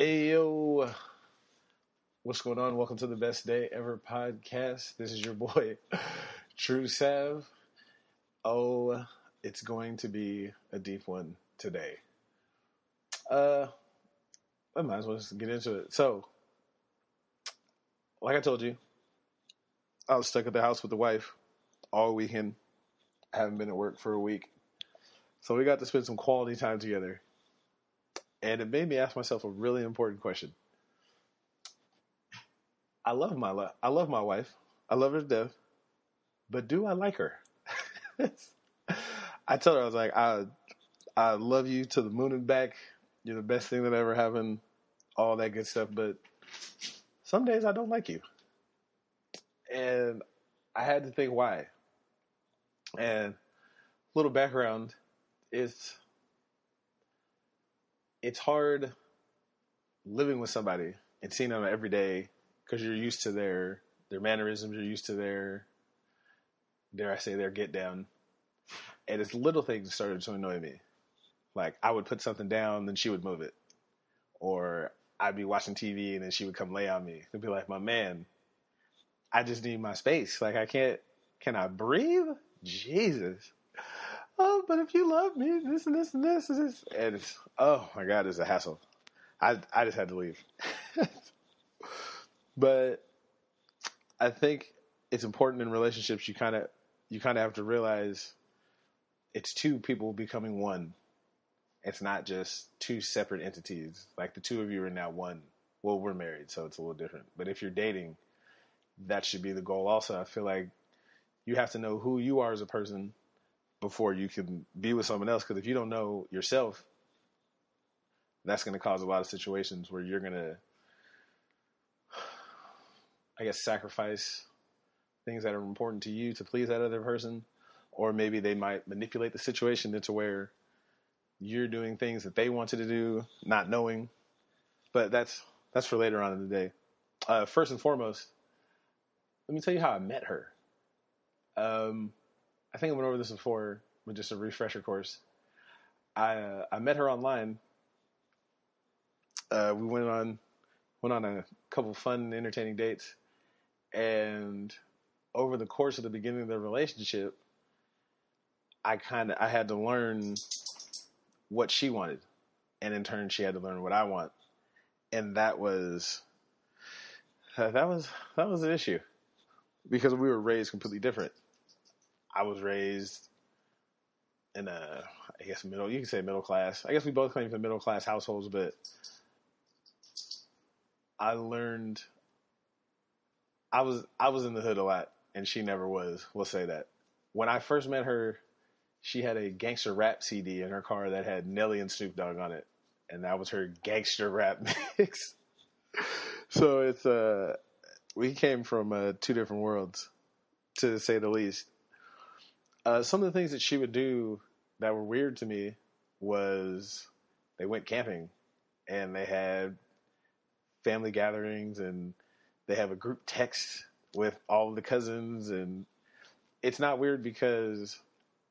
Hey yo, what's going on? Welcome to the Best Day Ever podcast. This is your boy, True Sav. Oh, it's going to be a deep one today. I might as well just get into it. So, like I told you, I was stuck at the house with the wife all weekend. I haven't been at work for a week. So we got to spend some quality time together. And it made me ask myself a really important question. I love my wife. I love her to death. But do I like her? I told her, I was like, I love you to the moon and back. You're the best thing that ever happened. All that good stuff. But some days I don't like you. And I had to think why. And a little background, it's hard living with somebody and seeing them every day because you're used to their mannerisms, you're used to their, dare I say, their get down. And it's little things that started to annoy me. Like, I would put something down, then she would move it. Or I'd be watching TV, and then she would come lay on me. It'd be like, my man, I just need my space. Like, can I breathe? Jesus. Oh, but if you love me, this and this and this and this. And it's, oh my God, it's a hassle. I just had to leave. But I think it's important in relationships. You kind of have to realize it's two people becoming one. It's not just two separate entities. Like the two of you are now one. Well, we're married, so it's a little different. But if you're dating, that should be the goal. Also, I feel like you have to know who you are as a person before you can be with someone else. Because if you don't know yourself, that's going to cause a lot of situations where you're going to, I guess, sacrifice things that are important to you to please that other person. Or maybe they might manipulate the situation into where you're doing things that they wanted to do, not knowing. But that's for later on in the day. First and foremost, let me tell you how I met her. I think I went over this before with just a refresher course. I met her online. We went on a couple fun, entertaining dates, and over the course of the beginning of the relationship, I had to learn what she wanted, and in turn, she had to learn what I want, and that was an issue because we were raised completely different. I was raised in you can say middle class. I guess we both came from middle class households, but I learned I was in the hood a lot, and she never was. We'll say that. When I first met her, she had a gangster rap CD in her car that had Nelly and Snoop Dogg on it, and that was her gangster rap mix. So it's we came from two different worlds, to say the least. Some of the things that she would do that were weird to me was they went camping, and they had family gatherings, and they have a group text with all of the cousins, and it's not weird because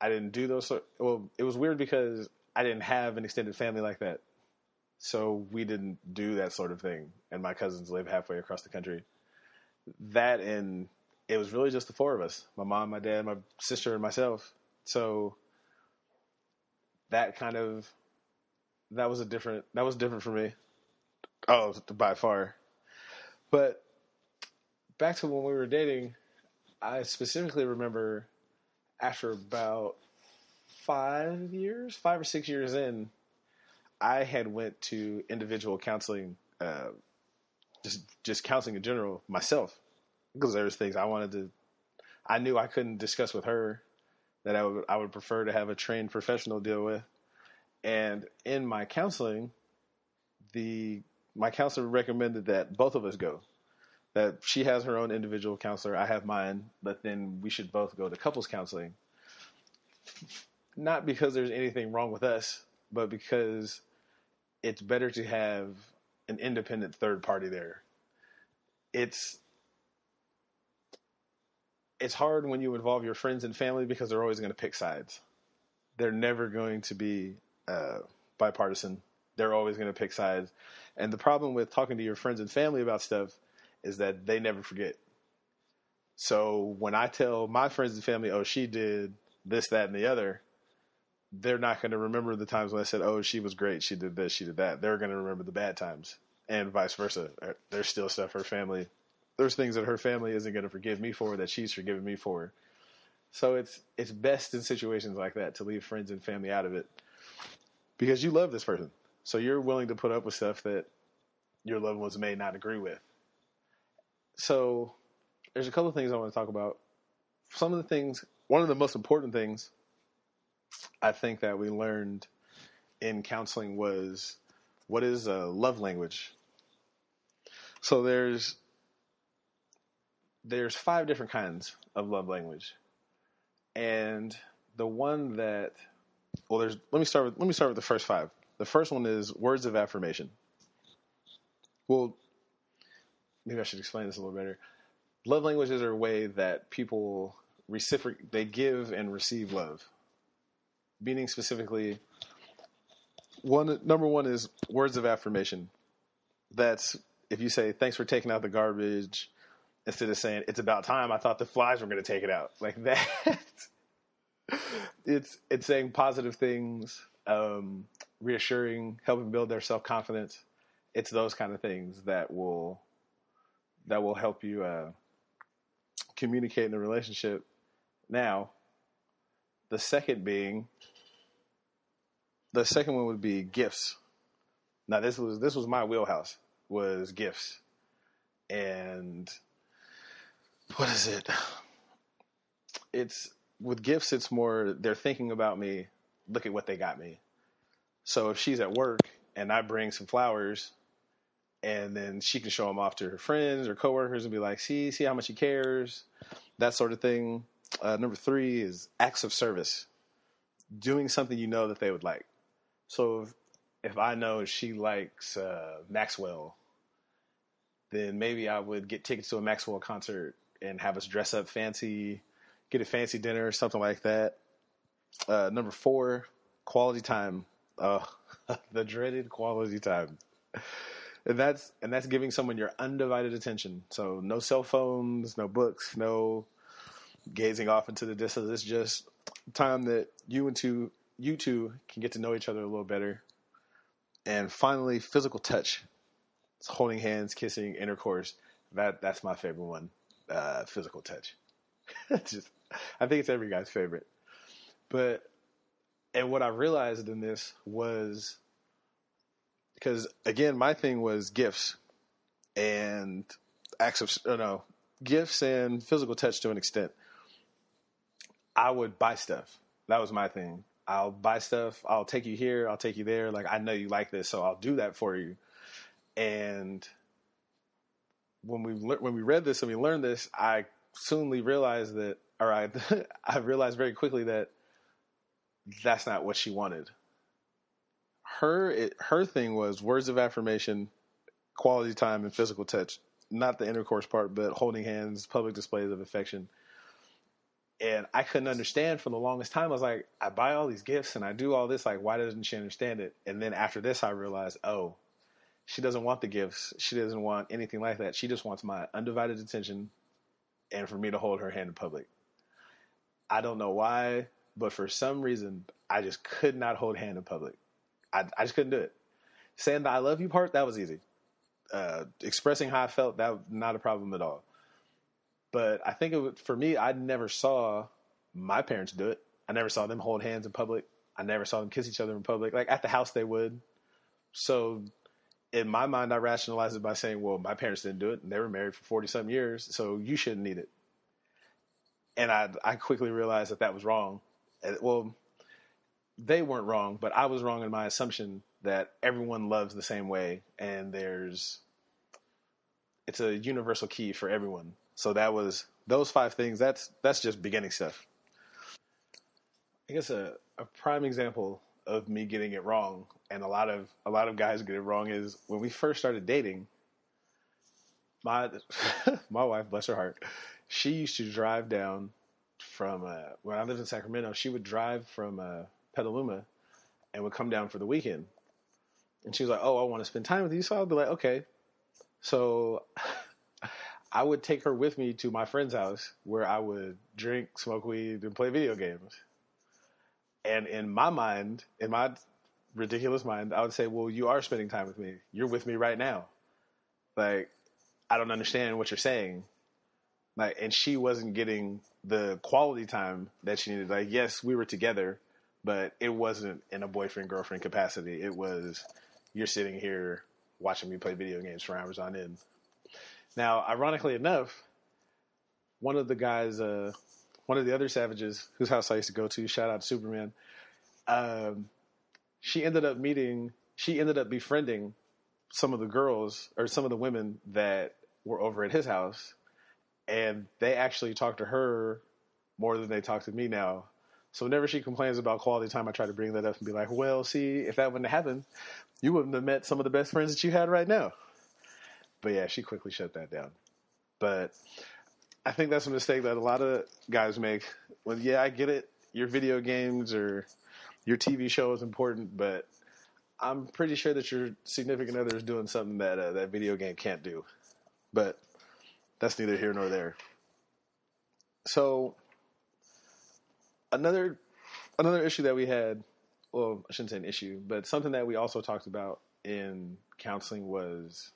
I didn't do those. Well, it was weird because I didn't have an extended family like that, so we didn't do that sort of thing, and my cousins live halfway across the country. That, and it was really just the four of us, my mom, my dad, my sister, and myself. So that was different for me. Oh, by far. But back to when we were dating, I specifically remember after about 5 or 6 years in, I had went to individual counseling, just counseling in general myself, because there was things I knew I couldn't discuss with her that I would prefer to have a trained professional deal with. And in my counseling, my counselor recommended that both of us go. That she has her own individual counselor, I have mine, but then we should both go to couples counseling. Not because there's anything wrong with us, but because it's better to have an independent third party there. It's hard when you involve your friends and family because they're always going to pick sides. They're never going to be bipartisan. they're always going to pick sides. And the problem with talking to your friends and family about stuff is that they never forget. So when I tell my friends and family, oh, she did this, that, and the other, they're not going to remember the times when I said, oh, she was great, she did this, she did that. They're going to remember the bad times, and vice versa. There's still stuff her family, there's things that her family isn't going to forgive me for that she's forgiven me for. So it's best in situations like that to leave friends and family out of it, because you love this person. So you're willing to put up with stuff that your loved ones may not agree with. So there's a couple of things I want to talk about. Some of the things, one of the most important things I think that we learned in counseling was, what is a love language? So there's 5 different kinds of love language. And the one that, well, let me start with the first 5. The first one is words of affirmation. Well, maybe I should explain this a little better. Love languages are a way that people they give and receive love. Meaning specifically, number one is words of affirmation. That's if you say, thanks for taking out the garbage, instead of saying, it's about time, I thought the flies were going to take it out. Like that. It's saying positive things, reassuring, helping build their self-confidence. It's those kind of things that will help you communicate in a relationship. Now, the second one would be gifts. Now, this was my wheelhouse, was gifts. And what is it? With gifts, it's more, they're thinking about me, look at what they got me. So if she's at work and I bring some flowers, and then she can show them off to her friends or coworkers and be like, see how much he cares, that sort of thing. Number 3 is acts of service, doing something you know that they would like. So if I know she likes Maxwell, then maybe I would get tickets to a Maxwell concert and have us dress up fancy, get a fancy dinner or something like that. Number 4, quality time. The dreaded quality time. And that's giving someone your undivided attention. So no cell phones, no books, no gazing off into the distance. It's just time that you two can get to know each other a little better. And finally, physical touch. It's holding hands, kissing, intercourse. That's my favorite one. Physical touch. I think it's every guy's favorite. And what I realized in this was, because again, my thing was gifts and gifts and physical touch to an extent. I would buy stuff. That was my thing. I'll buy stuff. I'll take you here. I'll take you there. Like, I know you like this, so I'll do that for you. And when we read this and we learned this, I soonly realized I realized very quickly that that's not what she wanted. Her thing was words of affirmation, quality time, and physical touch. Not the intercourse part, but holding hands, public displays of affection. And I couldn't understand for the longest time. I was like, I buy all these gifts and I do all this. Like, why doesn't she understand it? And then after this, I realized, oh, she doesn't want the gifts. She doesn't want anything like that. She just wants my undivided attention and for me to hold her hand in public. I don't know why, but for some reason, I just could not hold hand in public. I just couldn't do it. Saying the I love you part, that was easy. Expressing how I felt, that was not a problem at all. But I think for me, I never saw my parents do it. I never saw them hold hands in public. I never saw them kiss each other in public. Like, at the house, they would. So in my mind, I rationalized it by saying, well, my parents didn't do it, and they were married for 40-something years, so you shouldn't need it. And I quickly realized that was wrong. Well, they weren't wrong, but I was wrong in my assumption that everyone loves the same way, and it's a universal key for everyone. So that was those 5 things. That's just beginning stuff. I guess a prime example of me getting it wrong, and a lot of guys get it wrong, is when we first started dating. My wife, bless her heart, she used to drive down from when I lived in Sacramento. She would drive from Petaluma and would come down for the weekend. And she was like, oh, I want to spend time with you. So I'll be like, okay. So I would take her with me to my friend's house where I would drink, smoke weed, and play video games. And in my mind, in my ridiculous mind, I would say, well, you are spending time with me. You're with me right now. Like, I don't understand what you're saying. Like, and she wasn't getting the quality time that she needed. Like, yes, we were together, but it wasn't in a boyfriend-girlfriend capacity. It was, you're sitting here watching me play video games for hours on end. Now, ironically enough, one of the guys, one of the other savages whose house I used to go to, shout out to Superman, she ended up befriending some of the girls or some of the women that were over at his house, and they actually talk to her more than they talk to me now. So whenever she complains about quality time, I try to bring that up and be like, well, see, if that wouldn't have happened, you wouldn't have met some of the best friends that you had right now. But yeah, she quickly shut that down. But I think that's a mistake that a lot of guys make. Well, yeah, I get it. Your video games or your TV show is important, but I'm pretty sure that your significant other is doing something that that video game can't do. But that's neither here nor there. So another issue that we had, well, I shouldn't say an issue, but something that we also talked about in counseling was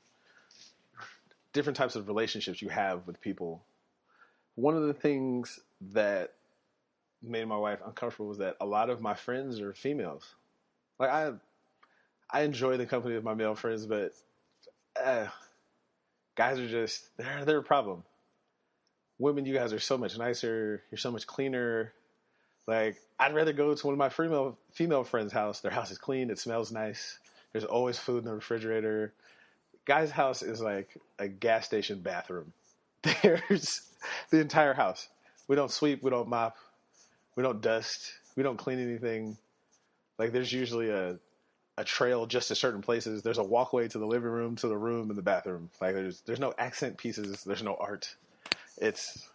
different types of relationships you have with people. One of the things that made my wife uncomfortable was that a lot of my friends are females. Like, I enjoy the company of my male friends, but guys are just, they're a problem. Women, you guys are so much nicer. You're so much cleaner. Like, I'd rather go to one of my female friends' house. Their house is clean. It smells nice. There's always food in the refrigerator. Guy's house is like a gas station bathroom. There's the entire house. We don't sweep. We don't mop. We don't dust. We don't clean anything. Like, there's usually a trail just to certain places. There's a walkway to the living room, to the room, and the bathroom. Like, there's no accent pieces. There's no art. It's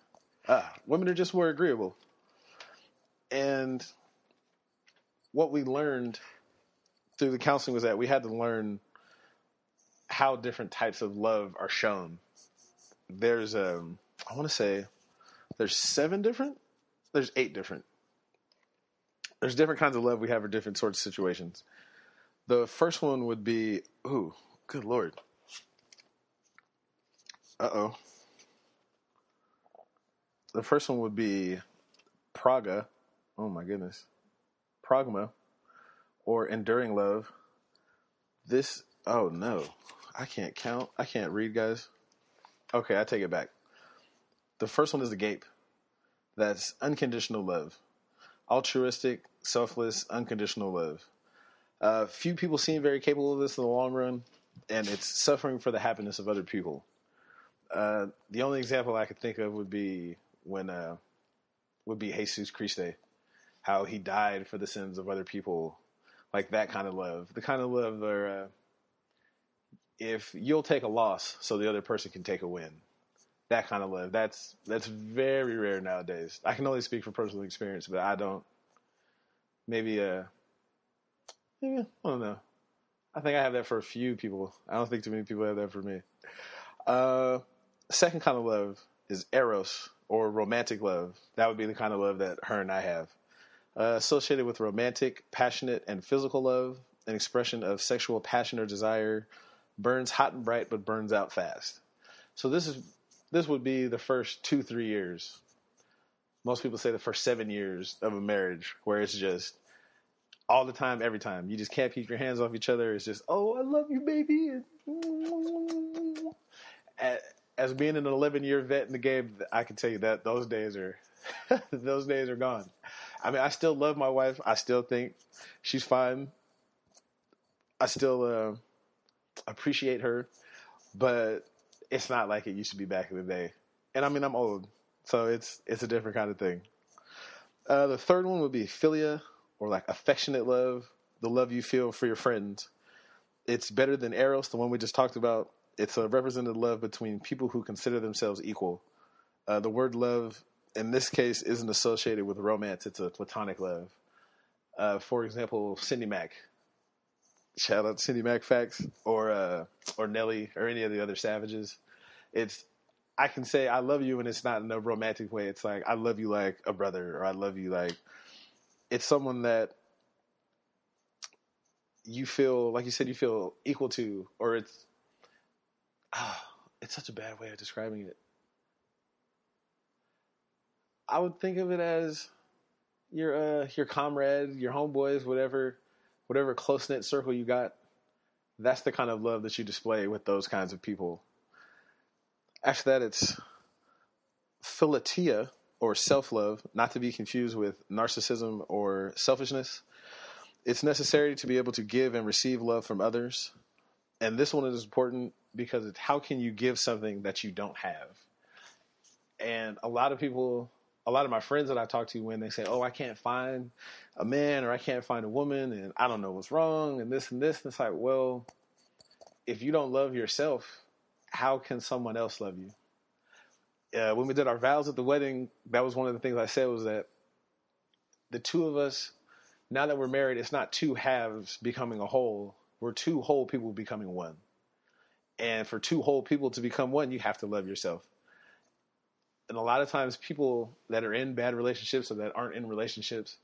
women are just more agreeable. And what we learned through the counseling was that we had to learn how different types of love are shown. There's I want to say there's 8 different. There's different kinds of love we have for different sorts of situations. The first one would be, ooh, good Lord. Uh-oh. The first one would be praga. Oh my goodness. Pragma, or enduring love. Oh no. I can't count. I can't read, guys. Okay, I take it back. The first one is agape. That's unconditional love. Altruistic, selfless, unconditional love. Few people seem very capable of this in the long run, and it's suffering for the happiness of other people. The only example I could think of would be Jesus Christ, how he died for the sins of other people, like that kind of love. The kind of love where if you'll take a loss so the other person can take a win. That kind of love. That's very rare nowadays. I can only speak from personal experience, but I don't. Maybe I don't know. I think I have that for a few people. I don't think too many people have that for me. Second kind of love is eros, or romantic love. That would be the kind of love that her and I have. Associated with romantic, passionate, and physical love, an expression of sexual passion or desire, burns hot and bright but burns out fast. So this would be the first 2-3 years. Most people say the first 7 years of a marriage, where it's just all the time, every time. You just can't keep your hands off each other. It's just, oh, I love you, baby. As being an 11-year vet in the game, I can tell you that those days are gone. I mean, I still love my wife. I still think she's fine. I still appreciate her, but it's not like it used to be back in the day. And I mean, I'm old, so it's a different kind of thing. The third one would be philia, or like affectionate love, the love you feel for your friends. It's better than eros, the one we just talked about. It's a representative love between people who consider themselves equal. The word love, in this case, isn't associated with romance. It's a platonic love. For example, Cindy Mac. Shout out to Cindy McFax or Nelly or any of the other Savages. It's I can say I love you, and it's not in a romantic way. It's like I love you like a brother, or I love you like it's someone that you feel like you said you feel equal to, or it's such a bad way of describing it. I would think of it as your comrade, your homeboys, whatever close knit circle you got. That's the kind of love that you display with those kinds of people. After that, it's philatia or self love, not to be confused with narcissism or selfishness. It's necessary to be able to give and receive love from others. And this one is important because it's how can you give something that you don't have? And a lot of my friends that I talk to, when they say, oh, I can't find a man or I can't find a woman and I don't know what's wrong and this and this. And it's like, well, if you don't love yourself, how can someone else love you? When we did our vows at the wedding, that was one of the things I said was that the two of us, now that we're married, it's not two halves becoming a whole. We're two whole people becoming one. And for two whole people to become one, you have to love yourself. And a lot of times people that are in bad relationships or that aren't in relationships,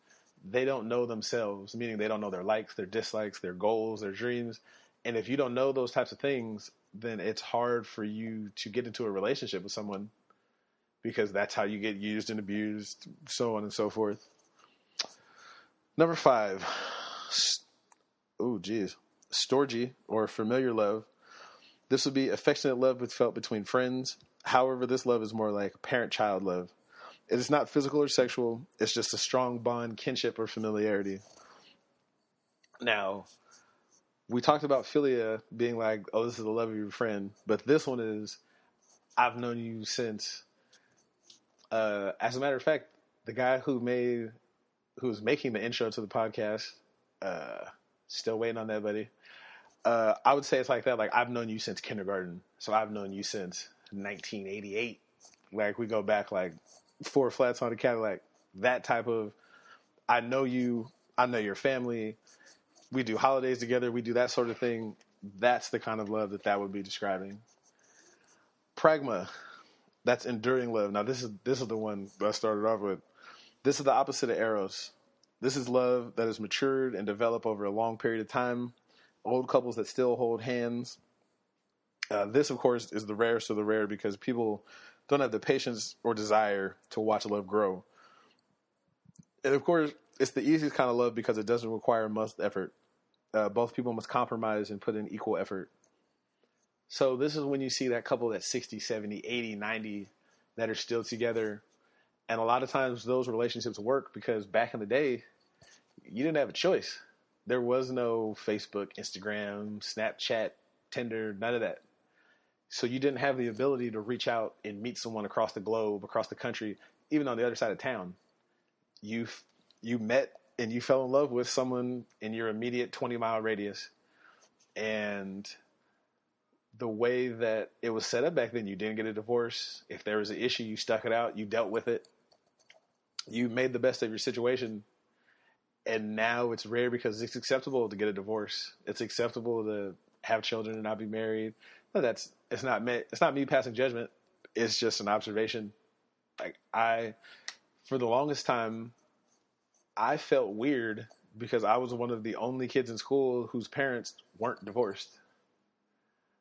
they don't know themselves, meaning they don't know their likes, their dislikes, their goals, their dreams. And if you don't know those types of things, then it's hard for you to get into a relationship with someone because that's how you get used and abused, so on and so forth. Number 5. Storge or familiar love. This would be affectionate love felt between friends. However, this love is more like parent-child love. It is not physical or sexual. It's just a strong bond, kinship, or familiarity. Now, we talked about philia being like, oh, this is the love of your friend. But this one is, I've known you since. As a matter of fact, the guy who's making the intro to the podcast, still waiting on that, buddy. I would say it's like that. Like, I've known you since kindergarten. So I've known you since 1988. Like, we go back like 4 flats on a Cadillac. That type of, I know you, I know your family. We do holidays together. We do that sort of thing. That's the kind of love that would be describing. Pragma, that's enduring love. Now, this is the one that I started off with. This is the opposite of eros. This is love that is matured and developed over a long period of time. Old couples that still hold hands. This, of course, is the rarest of the rare because people don't have the patience or desire to watch love grow. And, of course, it's the easiest kind of love because it doesn't require much effort. Both people must compromise and put in equal effort. So this is when you see that couple that's 60, 70, 80, 90 that are still together. And a lot of times those relationships work because back in the day, you didn't have a choice. There was no Facebook, Instagram, Snapchat, Tinder, none of that. So you didn't have the ability to reach out and meet someone across the globe, across the country, even on the other side of town. You met and you fell in love with someone in your immediate 20-mile radius. And the way that it was set up back then, you didn't get a divorce. If there was an issue, you stuck it out. You dealt with it. You made the best of your situation. And now it's rare because it's acceptable to get a divorce. It's acceptable to have children and not be married. No, it's not me passing judgment. It's just an observation. Like for the longest time, I felt weird because I was one of the only kids in school whose parents weren't divorced.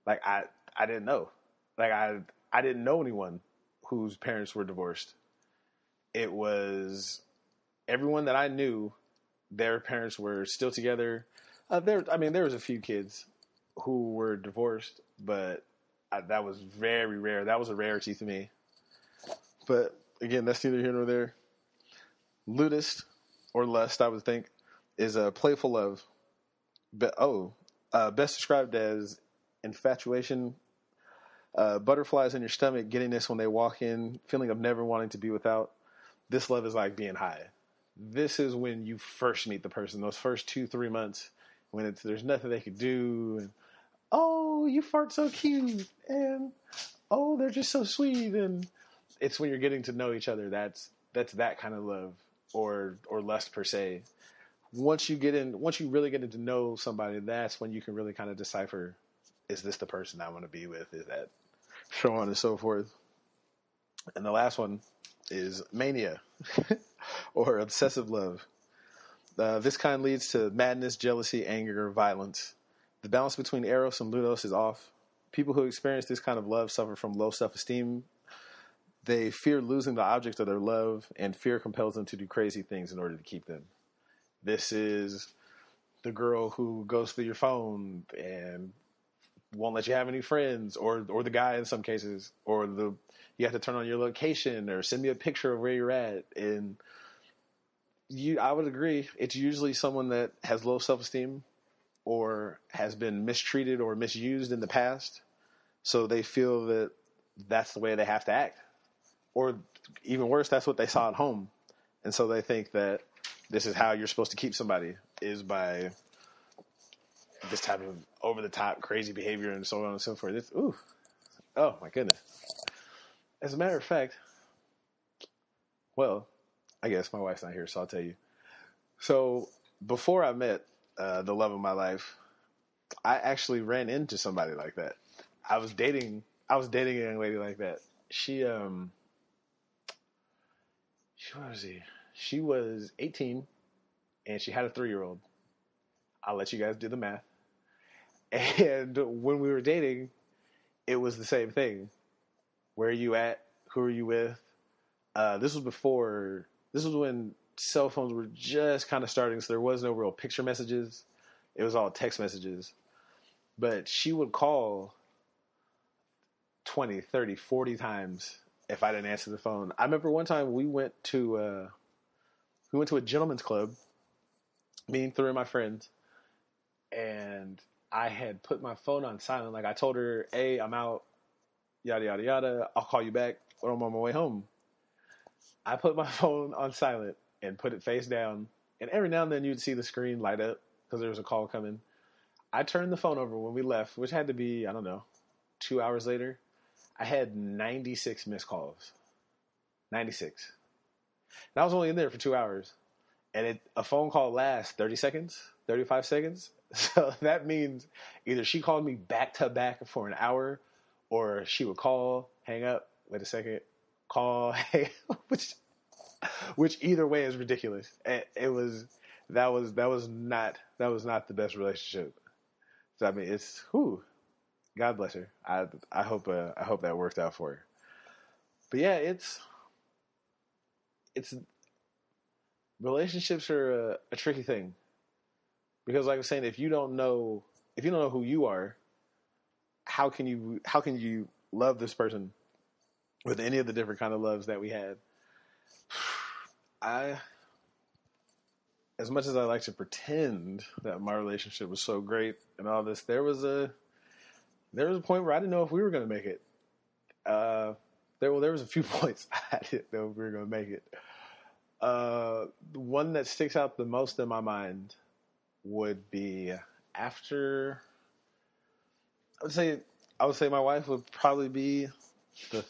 Like I didn't know. Like I didn't know anyone whose parents were divorced. It was everyone that I knew, their parents were still together. There was a few kids who were divorced, but that was very rare. That was a rarity to me. But again, that's neither here nor there. Ludist, or lust, I would think, is a playful love. Best described as infatuation, butterflies in your stomach, giddiness when they walk in, feeling of never wanting to be without. This love is like being high. This is when you first meet the person, those first 2-3 months, when there's nothing they could do, and oh, you fart so cute, and oh, they're just so sweet, and it's when you're getting to know each other. That's that kind of love, or lust per se. once you really get to know somebody, that's when you can really kind of decipher, is this the person I want to be with? Is that so on and so forth? And the last one is mania or obsessive love. This kind leads to madness, jealousy, anger, violence. The balance between eros and ludus is off. People who experience this kind of love suffer from low self-esteem. They fear losing the object of their love, and fear compels them to do crazy things in order to keep them. This is the girl who goes through your phone and won't let you have any friends, or the guy in some cases, or you have to turn on your location or send me a picture of where you're at. And I would agree, it's usually someone that has low self-esteem or has been mistreated or misused in the past, so they feel that that's the way they have to act. Or even worse, that's what they saw at home. And so they think that this is how you're supposed to keep somebody, is by this type of over-the-top crazy behavior and so on and so forth. Oh my goodness. As a matter of fact, well, I guess my wife's not here, so I'll tell you. So before I met the love of my life, I actually ran into somebody like that. I was dating a young lady like that. She was 18 and she had a 3-year-old. I'll let you guys do the math. And when we were dating, it was the same thing. Where are you at? Who are you with? This was when cell phones were just kind of starting, so there was no real picture messages. It was all text messages. But she would call 20, 30, 40 times if I didn't answer the phone. I remember one time we went to a gentleman's club, me and 3 of my friends, and I had put my phone on silent. Like, I told her, hey, I'm out, yada, yada, yada. I'll call you back when I'm on my way home. I put my phone on silent and put it face down. And every now and then you'd see the screen light up because there was a call coming. I turned the phone over when we left, which had to be, 2 hours later. I had 96 missed calls. 96. And I was only in there for 2 hours. And a phone call lasts 30 seconds, 35 seconds. So that means either she called me back to back for an hour, or she would call, hang up, wait a second, call, hang up, which either way is ridiculous. That was not the best relationship. So I mean, God bless her. I hope that worked out for her. But yeah, it's relationships are a tricky thing, because like I was saying, if you don't know who you are, how can you love this person with any of the different kind of loves that we had? As much as I like to pretend that my relationship was so great and all this, there was a point where I didn't know if we were going to make it. There was a few points I didn't know if we were going to make it. The one that sticks out the most in my mind would be after. I would say my wife would probably be the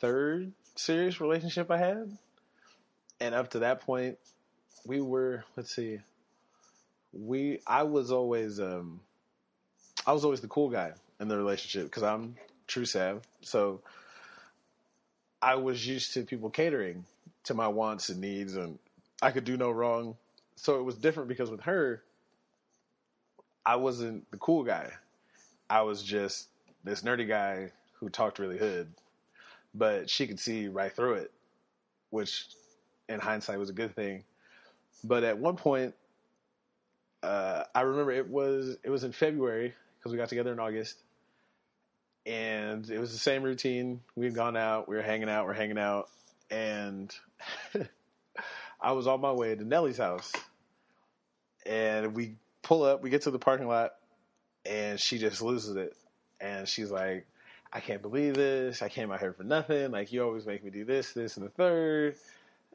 3rd serious relationship I had, and up to that point, we were. I was always the cool guy in the relationship because I'm true Sav, so I was used to people catering to my wants and needs, and I could do no wrong. So it was different because with her, I wasn't the cool guy. I was just this nerdy guy who talked really hood, but she could see right through it, which in hindsight was a good thing. But at one point, I remember it was in February because we got together in August, and it was the same routine. We had gone out, we're hanging out, and I was on my way to Nellie's house, and we pull up, we get to the parking lot, and she just loses it, and she's like, I can't believe this. I came out here for nothing. Like, you always make me do this, and the third.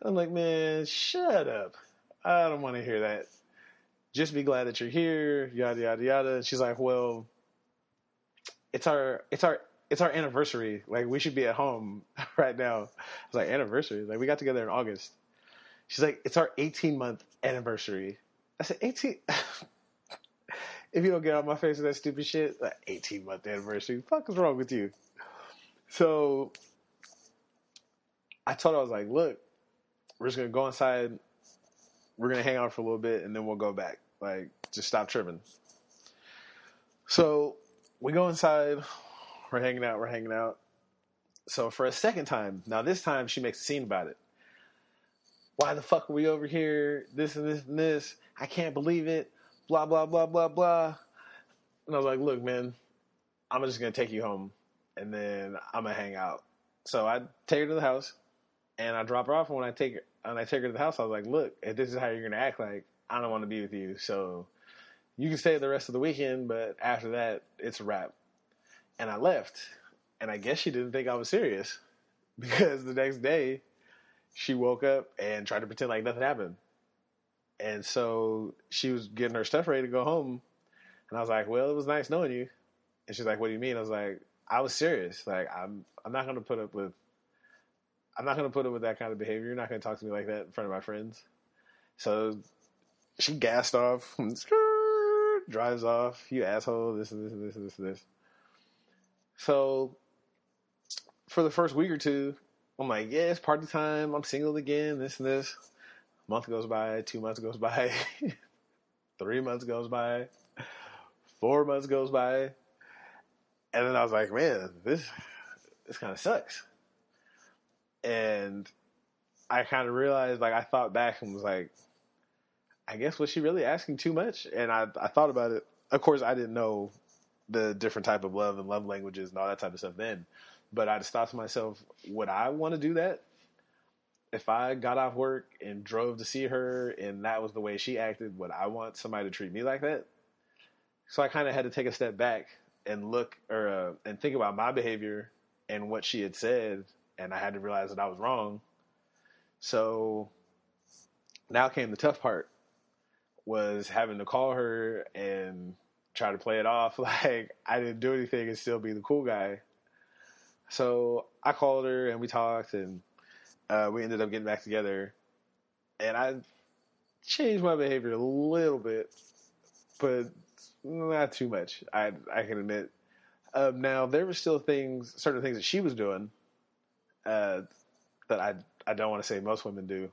And I'm like, man, shut up. I don't want to hear that. Just be glad that you're here, yada, yada, yada. And she's like, well, it's our anniversary. Like, we should be at home right now. I was like, anniversary? Like, we got together in August. She's like, it's our 18-month anniversary. I said, 18. If you don't get out of my face with that stupid shit, like 18-month anniversary. What the fuck is wrong with you? So I told her, I was like, look, we're just going to go inside. We're going to hang out for a little bit, and then we'll go back. Like, just stop tripping. So we go inside. We're hanging out. So for a second time, now this time she makes a scene about it. Why the fuck are we over here? This and this and this. I can't believe it. Blah, blah, blah, blah, blah. And I was like, look, man, I'm just going to take you home, and then I'm going to hang out. So I take her to the house, and I drop her off. And when I take her to the house, I was like, look, if this is how you're going to act, like, I don't want to be with you. So you can stay the rest of the weekend, but after that, it's a wrap. And I left. And I guess she didn't think I was serious, because the next day she woke up and tried to pretend like nothing happened. And so she was getting her stuff ready to go home. And I was like, well, it was nice knowing you. And she's like, what do you mean? I was like, I was serious. Like, I'm not going to put up with that kind of behavior. You're not going to talk to me like that in front of my friends. So she gassed off, drives off, you asshole, this and this and this and this and this. So for the first week or two, I'm like, yeah, it's party time. I'm single again, this and this. A month goes by, 2 months goes by, 3 months goes by, 4 months goes by. And then I was like, man, this kind of sucks. And I kind of realized, like, I thought back and was like, I guess, was she really asking too much? And I thought about it. Of course, I didn't know the different type of love and love languages and all that type of stuff then. But I just thought to myself, would I want to do that? If I got off work and drove to see her and that was the way she acted, would I want somebody to treat me like that? So I kind of had to take a step back and look and think about my behavior and what she had said. And I had to realize that I was wrong. So now came the tough part, was having to call her and try to play it off like I didn't do anything and still be the cool guy. So I called her and we talked, and we ended up getting back together. And I changed my behavior a little bit, but not too much, I can admit. Now, there were still certain things that she was doing that I don't want to say most women do,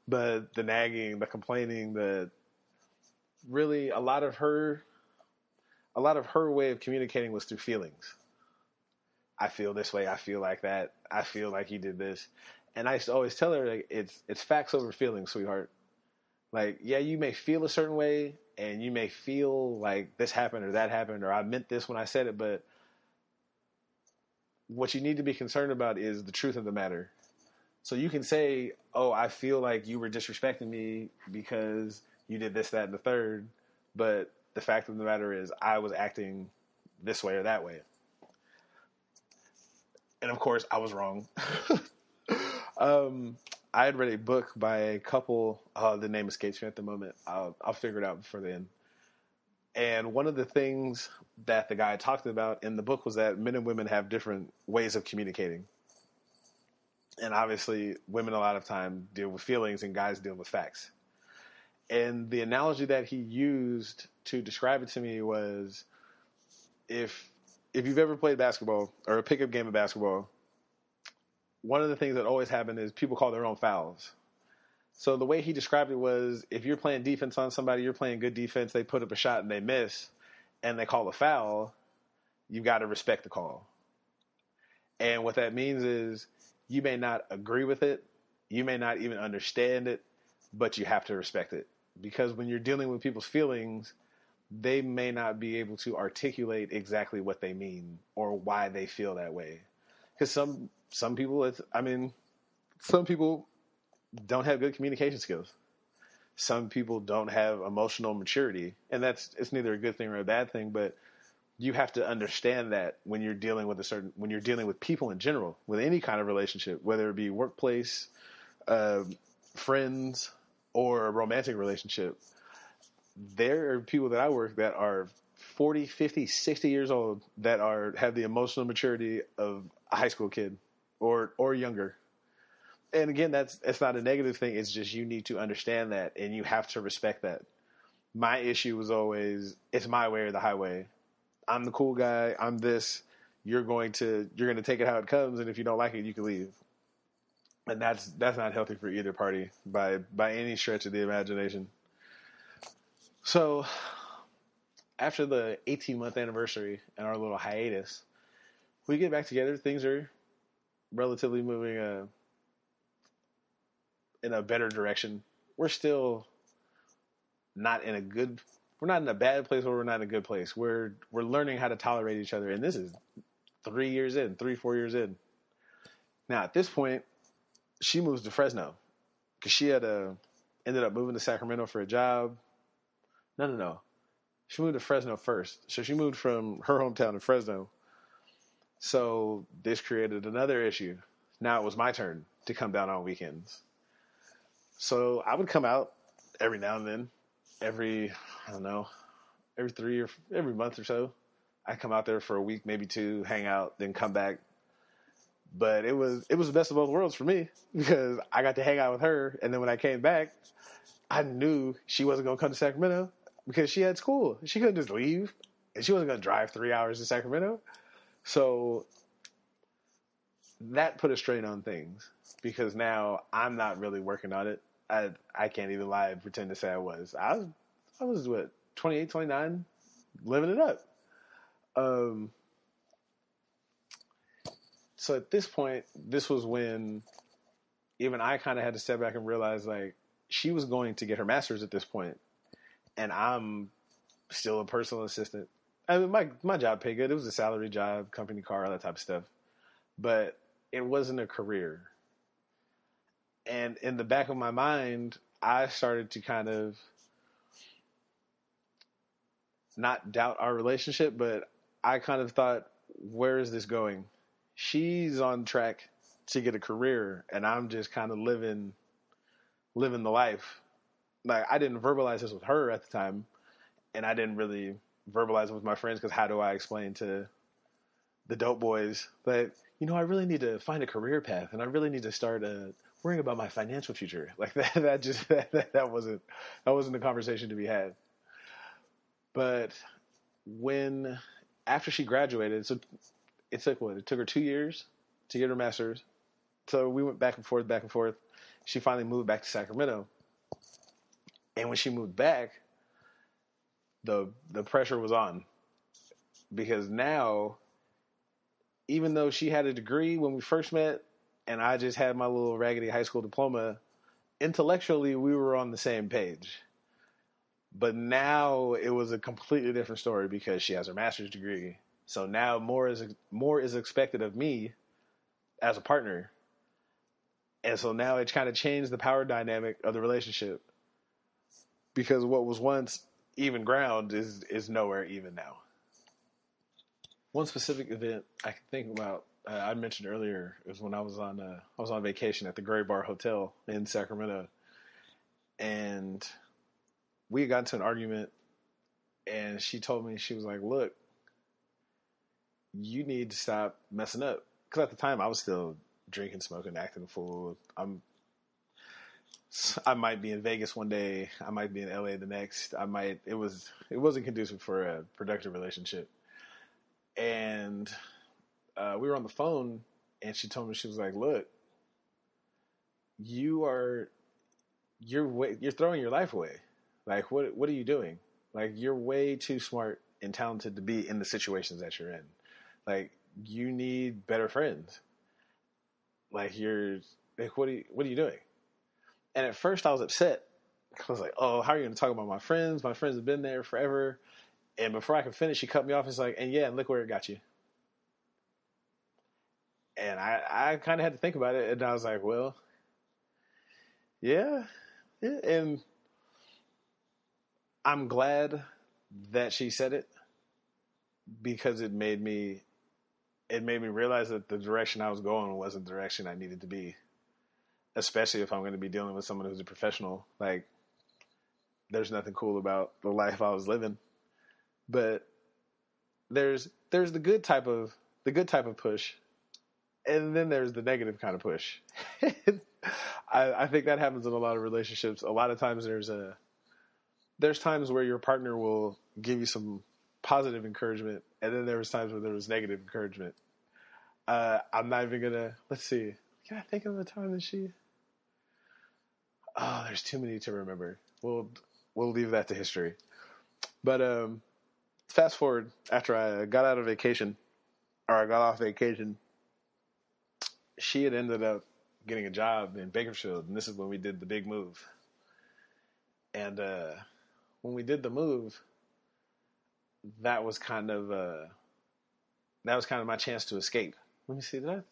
but the nagging, the complaining, really a lot of her way of communicating was through feelings. I feel this way. I feel like that. I feel like you did this. And I used to always tell her, like, it's facts over feelings, sweetheart. Like, yeah, you may feel a certain way and you may feel like this happened or that happened or I meant this when I said it, but what you need to be concerned about is the truth of the matter. So you can say, oh, I feel like you were disrespecting me because you did this, that, and the third. But the fact of the matter is I was acting this way or that way. And of course, I was wrong. I had read a book by a couple. The name escapes me at the moment. I'll figure it out before the end. And one of the things that the guy talked about in the book was that men and women have different ways of communicating. And obviously, women a lot of time deal with feelings and guys deal with facts. And the analogy that he used to describe it to me was, if you've ever played basketball or a pickup game of basketball, one of the things that always happen is people call their own fouls. So the way he described it was, if you're playing defense on somebody, you're playing good defense, they put up a shot and they miss, and they call a foul, you've got to respect the call. And what that means is, you may not agree with it, you may not even understand it, but you have to respect it. Because when you're dealing with people's feelings, they may not be able to articulate exactly what they mean or why they feel that way. Because some people, some people don't have good communication skills. Some people don't have emotional maturity, and it's neither a good thing or a bad thing, but you have to understand that when you're dealing with people in general, with any kind of relationship, whether it be workplace, friends, or a romantic relationship, there are people that I work that are 40, 50, 60 years old that have the emotional maturity of a high school kid or younger. And again, it's not a negative thing. It's just you need to understand that, and you have to respect that. my issue was always, it's my way or the highway. I'm the cool guy. I'm this. You're going to take it how it comes, and if you don't like it, you can leave. And that's not healthy for either party by any stretch of the imagination. So after the 18-month anniversary and our little hiatus, we get back together. Things are relatively moving in a better direction. We're still not in a good. We're not in a bad place, but we're not in a good place. We're learning how to tolerate each other, and this is 4 years in. Now at this point, she moves to Fresno because she ended up moving to Sacramento for a job. No. She moved to Fresno first. So she moved from her hometown to Fresno. So this created another issue. Now it was my turn to come down on weekends. So I would come out every now and then, every month or so. I come out there for a week, maybe two, hang out, then come back. But it was the best of both worlds for me because I got to hang out with her. And then when I came back, I knew she wasn't going to come to Sacramento because she had school. She couldn't just leave. And she wasn't going to drive 3 hours to Sacramento. So that put a strain on things because now I'm not really working on it. I can't even lie and pretend to say I was. I was what, 28, 29, living it up. So at this point, this was when even I kind of had to step back and realize like she was going to get her master's at this point, and I'm still a personal assistant. I mean, my job paid good. It was a salary job, company car, all that type of stuff, but it wasn't a career. And in the back of my mind, I started to kind of not doubt our relationship, but I kind of thought, where is this going? She's on track to get a career, and I'm just kind of living the life. Like, I didn't verbalize this with her at the time, and I didn't really verbalize it with my friends because how do I explain to the dope boys that, I really need to find a career path, and I really need to start worrying about my financial future. Like that wasn't a conversation to be had. But after she graduated, so it took what? It took her 2 years to get her master's. So we went back and forth. She finally moved back to Sacramento. And when she moved back, the pressure was on. Because now, even though she had a degree when we first met, and I just had my little raggedy high school diploma, intellectually we were on the same page. But now it was a completely different story because she has her master's degree. So now more is expected of me as a partner. And so now it's kind of changed the power dynamic of the relationship. Because what was once even ground is nowhere even now. One specific event I can think about, I mentioned earlier, is when I was on vacation at the Gray Bar Hotel in Sacramento. And we got into an argument, and she told me, she was like, look, you need to stop messing up. Because at the time, I was still drinking, smoking, acting a fool. I might be in Vegas one day. I might be in LA the next. It wasn't conducive for a productive relationship. And we were on the phone, and she told me, she was like, look, you're throwing your life away. Like, what are you doing? Like, you're way too smart and talented to be in the situations that you're in. Like, you need better friends. Like, what are you doing? And at first I was upset. I was like, oh, how are you going to talk about my friends? My friends have been there forever. And before I could finish, she cut me off. It's like, and look where it got you. And I kind of had to think about it. And I was like, well, yeah. And I'm glad that she said it because it made me realize that the direction I was going wasn't the direction I needed to be. Especially if I'm going to be dealing with someone who's a professional. Like, there's nothing cool about the life I was living. But there's the good type of push, and then there's the negative kind of push. I think that happens in a lot of relationships. A lot of times there's a there's times where your partner will give you some positive encouragement, and then there was times where there was negative encouragement. I'm not even gonna. Let's see. Can I think of a time that she? Oh, there's too many to remember. We'll leave that to history. But fast forward after I got out of vacation, or I got off vacation, she had ended up getting a job in Bakersfield, and this is when we did the big move. And when we did the move, that was kind of my chance to escape. Let me see that.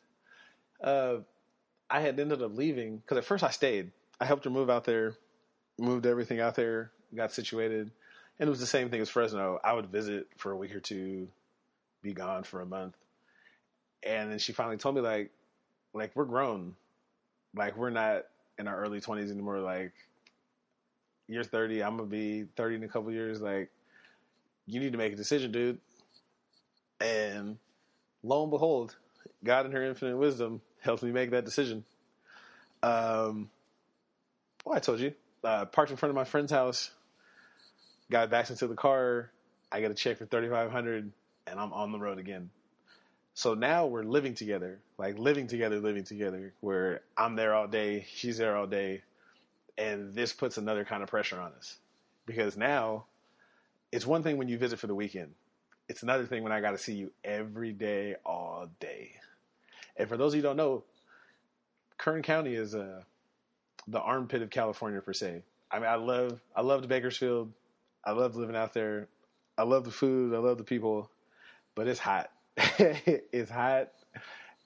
I had ended up leaving because at first I stayed. I helped her move out there, moved everything out there, got situated, and it was the same thing as Fresno. I would visit for a week or two, be gone for a month, and then she finally told me like we're grown, like we're not in our early 20s anymore. Like you're 30, I'm gonna be 30 in a couple years. Like you need to make a decision, dude. And lo and behold, God in her infinite wisdom helped me make that decision. I told you. Parked in front of my friend's house, got back into the car. I get a check for $3,500, and I'm on the road again. So now we're living together, like living together, where I'm there all day, she's there all day, and this puts another kind of pressure on us. Because now, it's one thing when you visit for the weekend. It's another thing when I got to see you every day, all day. And for those of you who don't know, Kern County is the armpit of California per se. I mean, I loved Bakersfield. I loved living out there. I love the food. I love the people, but it's hot. It's hot,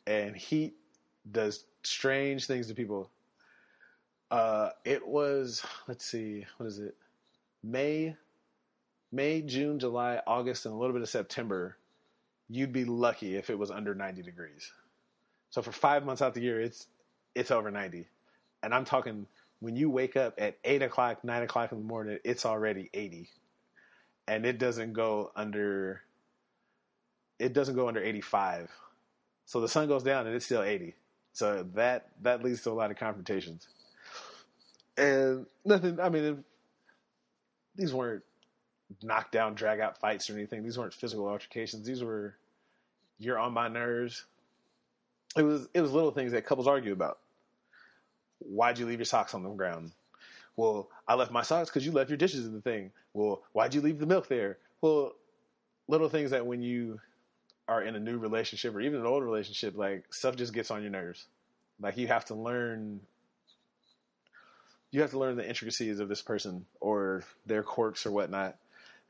and heat does strange things to people. It was, let's see, what is it? May, June, July, August, and a little bit of September. You'd be lucky if it was under 90 degrees. So for 5 months out the year, it's over 90. And I'm talking when you wake up at 8 o'clock, 9 o'clock in the morning, it's already 80. And it doesn't go under 85. So the sun goes down and it's still 80. So that leads to a lot of confrontations. And nothing, I mean, these weren't knockdown, drag out fights or anything. These weren't physical altercations. These were, you're on my nerves. It was little things that couples argue about. Why'd you leave your socks on the ground? Well, I left my socks because you left your dishes in the thing. Well, why'd you leave the milk there? Well, little things that when you are in a new relationship or even an old relationship, like stuff just gets on your nerves. Like you have to learn the intricacies of this person or their quirks or whatnot.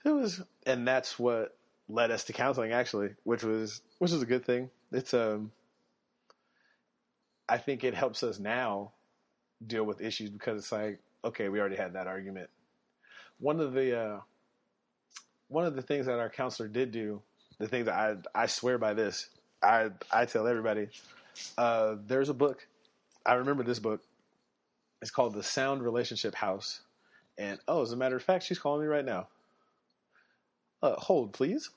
And that's what led us to counseling actually, which was a good thing. It's I think it helps us now deal with issues because it's like, okay, we already had that argument. One of the things that our counselor did do, the thing that I swear by this, I tell everybody, there's a book. I remember this book. It's called The Sound Relationship House. And, as a matter of fact, she's calling me right now. Hold, please.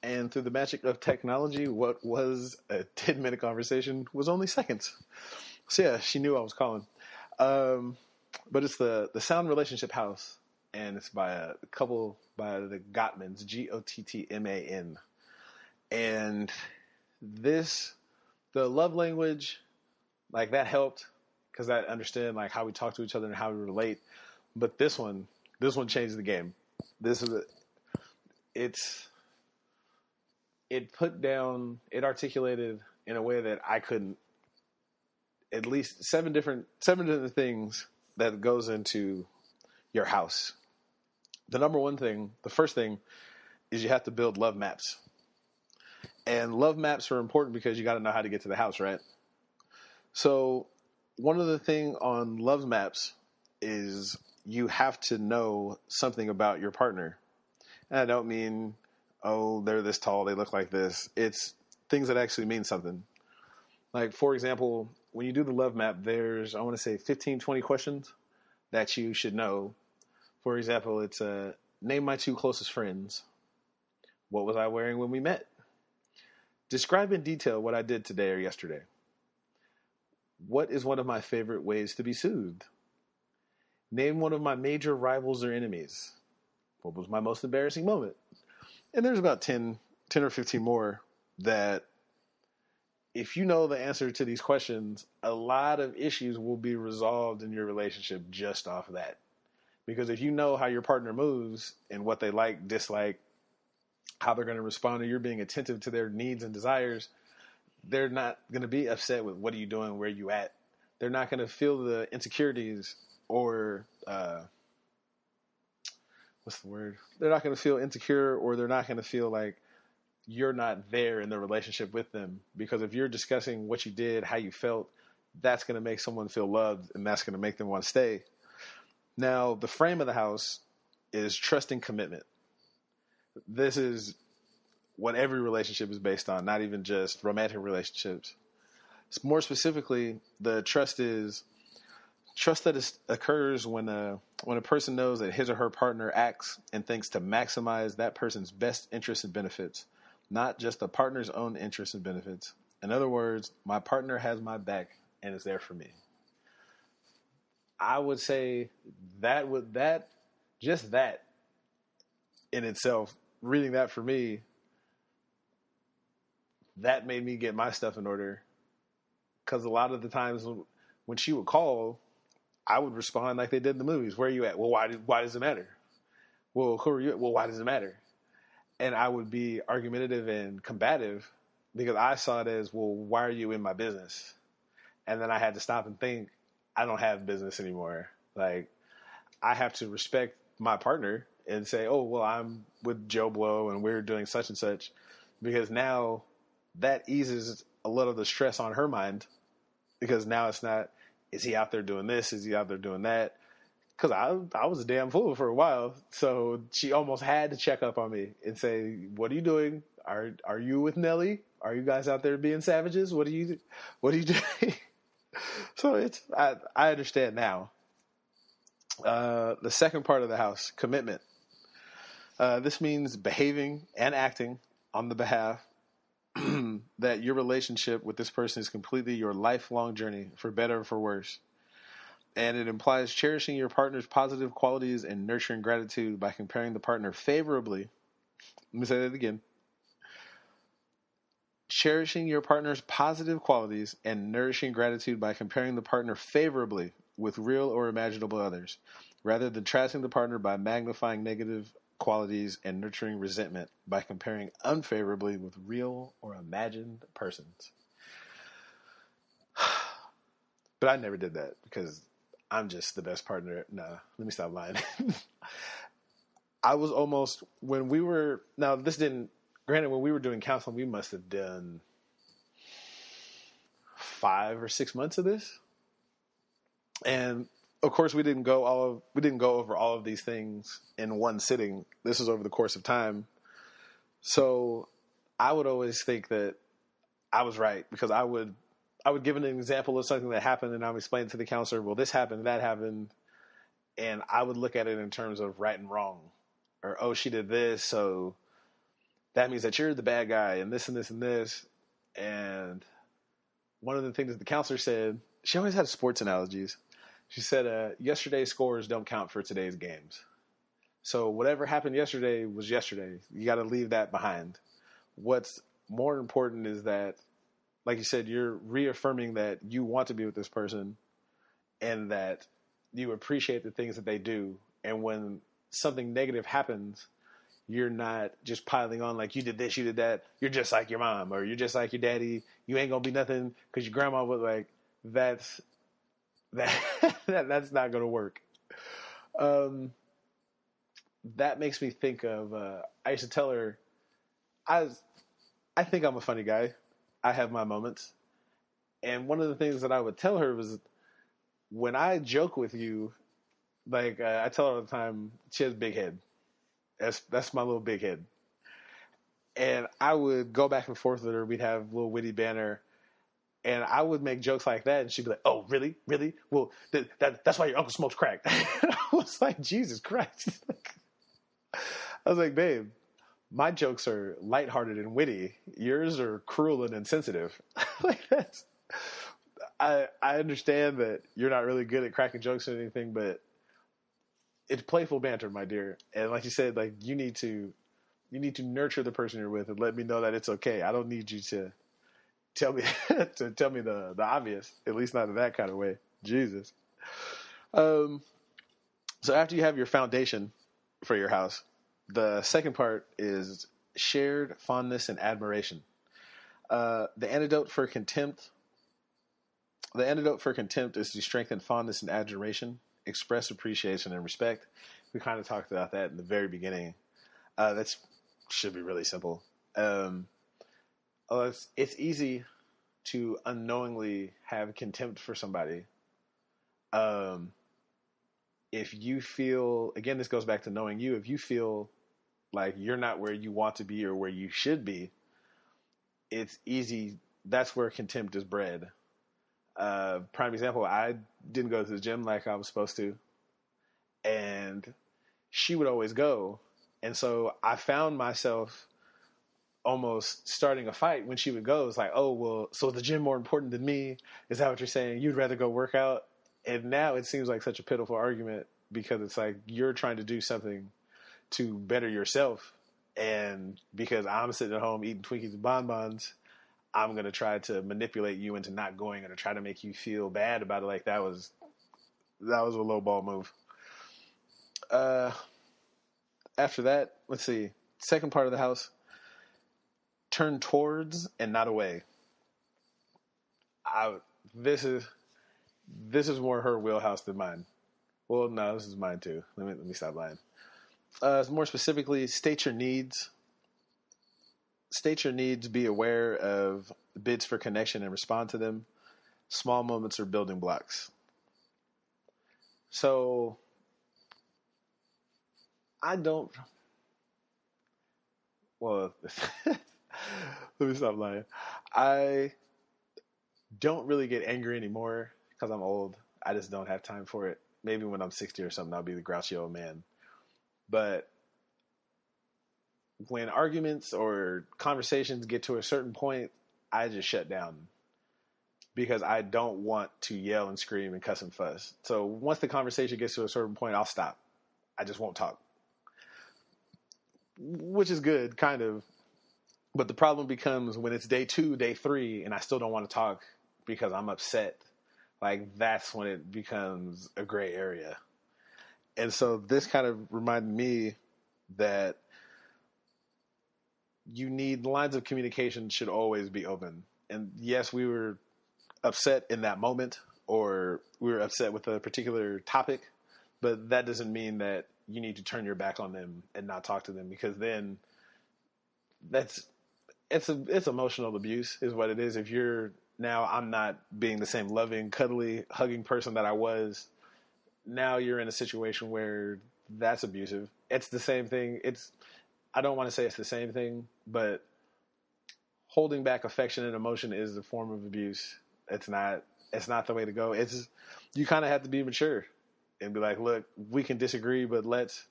And through the magic of technology, what was a 10-minute conversation was only seconds. So, yeah, she knew I was calling. But it's the Sound Relationship House. And it's by a couple, by the Gottmans, Gottman. And the love language, like that helped because I understand like how we talk to each other and how we relate. But this one changed the game. It articulated in a way that I couldn't, at least seven different things that goes into your house. The first thing is you have to build love maps. And love maps are important because you got to know how to get to the house, right? So one of the things on love maps is you have to know something about your partner. And I don't mean, they're this tall, they look like this. It's things that actually mean something. Like, for example, when you do the love map, there's, I want to say 15, 20 questions that you should know. For example, it's name my two closest friends. What was I wearing when we met? Describe in detail what I did today or yesterday. What is one of my favorite ways to be soothed? Name one of my major rivals or enemies. What was my most embarrassing moment? And there's about 10 or 15 more that if you know the answer to these questions, a lot of issues will be resolved in your relationship just off of that. Because if you know how your partner moves and what they like, dislike, how they're going to respond, and you're being attentive to their needs and desires, they're not going to be upset with what are you doing, where you at. They're not going to feel the insecurities or what's the word? They're not going to feel insecure, or they're not going to feel like you're not there in the relationship with them. Because if you're discussing what you did, how you felt, that's going to make someone feel loved, and that's going to make them want to stay. Now, the frame of the house is trust and commitment. This is what every relationship is based on, not even just romantic relationships. More specifically, the trust that occurs when a person knows that his or her partner acts and thinks to maximize that person's best interests and benefits, not just the partner's own interests and benefits. In other words, my partner has my back and is there for me. I would say that in itself, reading that for me, that made me get my stuff in order. Because a lot of the times when she would call, I would respond like they did in the movies. Where are you at? Well, why does it matter? Well, who are you at? Well, why does it matter? And I would be argumentative and combative because I saw it as, well, why are you in my business? And then I had to stop and think, I don't have business anymore. Like, I have to respect my partner and say, oh, well, I'm with Joe Blow and we're doing such and such, because now that eases a little of the stress on her mind, because now it's not, is he out there doing this? Is he out there doing that? Because I was a damn fool for a while. So she almost had to check up on me and say, what are you doing? Are you with Nelly? Are you guys out there being savages? What are you doing? So I understand now. The second part of the house, commitment. This means behaving and acting on the behalf that your relationship with this person is completely your lifelong journey, for better or for worse. And it implies cherishing your partner's positive qualities and nurturing gratitude by comparing the partner favorably. Let me say that again. Cherishing your partner's positive qualities and nourishing gratitude by comparing the partner favorably with real or imaginable others, rather than trashing the partner by magnifying negative qualities and nurturing resentment by comparing unfavorably with real or imagined persons. But I never did that because I'm just the best partner. Nah, let me stop lying. I was almost, when we were doing counseling, we must have done 5 or 6 months of this. And of course, we didn't go over all of these things in one sitting. This was over the course of time. So I would always think that I was right, because I would give an example of something that happened, and I would explain to the counselor, well, this happened, that happened. And I would look at it in terms of right and wrong, or, oh, she did this, so that means that you're the bad guy, and this and this and this. And one of the things that the counselor said, she always had sports analogies. She said, yesterday's scores don't count for today's games. So whatever happened yesterday was yesterday. You got to leave that behind. What's more important is that, like you said, you're reaffirming that you want to be with this person and that you appreciate the things that they do. And when something negative happens, you're not just piling on like, you did this, you did that. You're just like your mom, or you're just like your daddy. You ain't going to be nothing because your grandma was like, that's not going to work. That makes me think of, I used to tell her, I think I'm a funny guy. I have my moments. And one of the things that I would tell her was, when I joke with you, like, I tell her all the time, she has a big head. That's my little big head. And I would go back and forth with her. We'd have a little witty banter. And I would make jokes like that, and she'd be like, oh, really? Really? Well, that's why your uncle smokes crack. And I was like, Jesus Christ. I was like, babe, my jokes are lighthearted and witty. Yours are cruel and insensitive. Like, I understand that you're not really good at cracking jokes or anything, but it's playful banter, my dear. And like you said, like you need to nurture the person you're with and let me know that it's okay. I don't need you to tell me to tell me the obvious, at least not in that kind of way. Jesus. So after you have your foundation for your house, the second part is shared fondness and admiration. The antidote for contempt is to strengthen fondness and admiration, express appreciation and respect. We kind of talked about that in the very beginning. That should be really simple. It's easy to unknowingly have contempt for somebody. If you feel, again, this goes back to knowing you, if you feel like you're not where you want to be or where you should be, it's easy. That's where contempt is bred. Prime example, I didn't go to the gym like I was supposed to, and she would always go. And so I found myself almost starting a fight when she would go. It's like, oh, well, so is the gym more important than me? Is that what you're saying? You'd rather go work out? And now it seems like such a pitiful argument because it's like you're trying to do something to better yourself. And because I'm sitting at home eating Twinkies and bonbons, I'm going to try to manipulate you into not going and to try to make you feel bad about it. Like that was a low ball move. After that, let's see. Second part of the house, turn towards and not away. This is more her wheelhouse than mine. Well, no, this is mine too. Let me stop lying. More specifically, state your needs. State your needs. Be aware of bids for connection and respond to them. Small moments are building blocks. So, I don't. Well, let me stop lying. I don't really get angry anymore because I'm old. I just don't have time for it. Maybe when I'm 60 or something, I'll be the grouchy old man. But when arguments or conversations get to a certain point, I just shut down because I don't want to yell and scream and cuss and fuss. So once the conversation gets to a certain point, I'll stop. I just won't talk, which is good, kind of. But the problem becomes when it's day 2, day 3, and I still don't want to talk because I'm upset. Like, that's when it becomes a gray area. And so this kind of reminded me that lines of communication should always be open. And yes, we were upset in that moment, or we were upset with a particular topic, but that doesn't mean that you need to turn your back on them and not talk to them, because then it's emotional abuse is what it is. If I'm not being the same loving, cuddly, hugging person that I was. Now you're in a situation where that's abusive. It's the same thing. I don't want to say it's the same thing, but holding back affection and emotion is a form of abuse. It's not the way to go. You kind of have to be mature and be like, look, we can disagree, but let's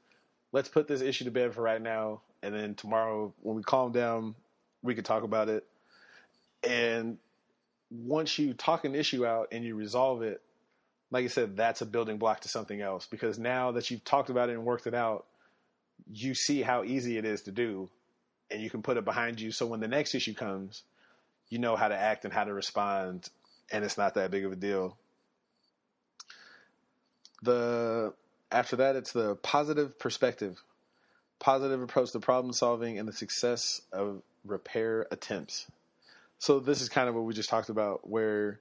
put this issue to bed for right now. And then tomorrow when we calm down, we can talk about it. And once you talk an issue out and you resolve it, like I said, that's a building block to something else, because now that you've talked about it and worked it out, you see how easy it is to do, and you can put it behind you. So when the next issue comes, you know how to act and how to respond, and it's not that big of a deal. After that, it's the positive perspective, positive approach to problem solving, and the success of repair attempts. So this is kind of what we just talked about, where